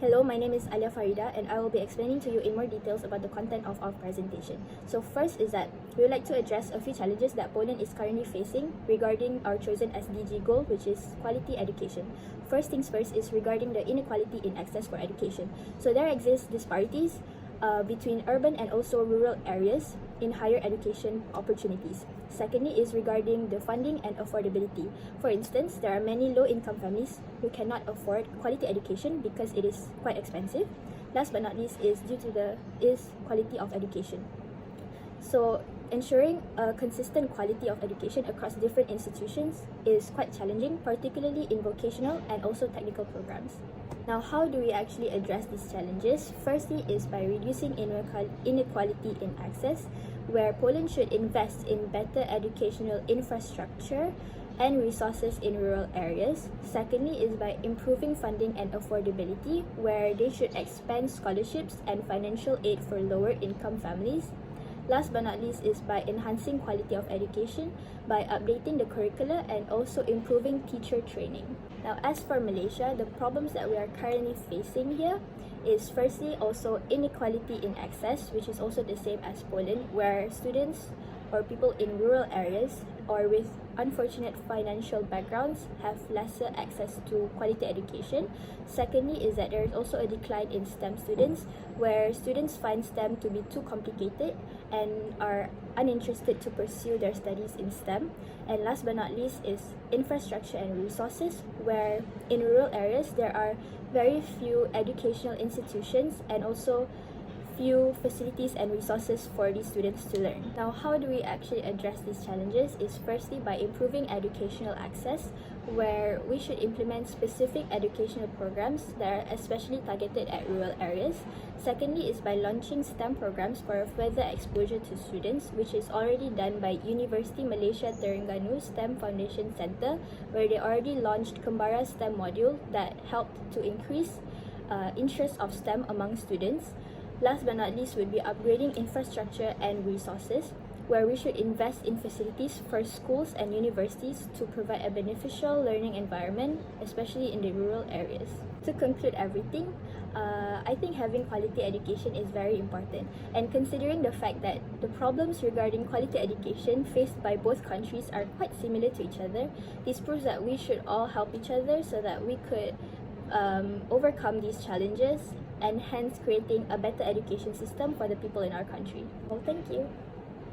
Hello, my name is Alia Farida and I will be explaining to you in more details about the content of our presentation. So first is that we would like to address a few challenges that Poland is currently facing regarding our chosen SDG goal, which is quality education. First things first is regarding the inequality in access for education. So there exist disparities between urban and also rural areas in higher education opportunities. Secondly is regarding the funding and affordability. For instance, there are many low-income families who cannot afford quality education because it is quite expensive. Last but not least is due to the quality of education. So ensuring a consistent quality of education across different institutions is quite challenging, particularly in vocational and also technical programs. Now, how do we actually address these challenges? Firstly is by reducing inequality in access, where Poland should invest in better educational infrastructure and resources in rural areas. Secondly is by improving funding and affordability, where they should expand scholarships and financial aid for lower income families. Last but not least is by enhancing quality of education by updating the curricula and also improving teacher training. Now, as for Malaysia, the problems that we are currently facing here is firstly also inequality in access, which is also the same as Poland, where students or people in rural areas or with unfortunate financial backgrounds have lesser access to quality education. Secondly is that there is also a decline in STEM students, where students find STEM to be too complicated and are uninterested to pursue their studies in STEM. And last but not least is infrastructure and resources, where in rural areas there are very few educational institutions and also few facilities and resources for these students to learn. Now, how do we actually address these challenges is firstly by improving educational access, where we should implement specific educational programs that are especially targeted at rural areas. Secondly is by launching STEM programs for further exposure to students, which is already done by University Malaysia Terengganu STEM Foundation Center, where they already launched Kembara STEM module that helped to increase interest of STEM among students. Last but not least would be upgrading infrastructure and resources, where we should invest in facilities for schools and universities to provide a beneficial learning environment, especially in the rural areas. To conclude everything, I think having quality education is very important, and considering the fact that the problems regarding quality education faced by both countries are quite similar to each other, this proves that we should all help each other so that we could overcome these challenges and hence creating a better education system for the people in our country. Well, thank you.